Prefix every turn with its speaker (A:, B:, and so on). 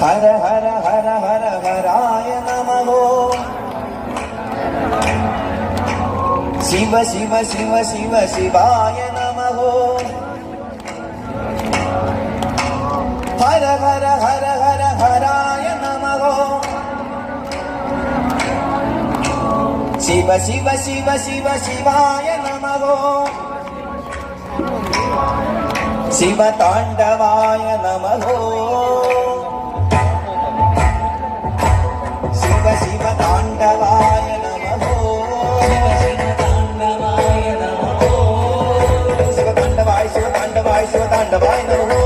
A: ഹര ഹര ഹര ഹര ഹരായ നമോ ശിവ ശിവ ശിവ ശിവ ശിവായ നമോ ഹര ഹര ഹര ഹര ഹരായ നമോ ശിവ ശിവ ശിവ ശിവ ശിവായ നമോ ശിവ താണ്ഡവായ നമോ ശിവ ശിവ താണ്ഡവായ നമോ ശിവ താണ്ഡവായ ശിവ താണ്ഡവായ ശിവ താണ്ഡവായ നമോ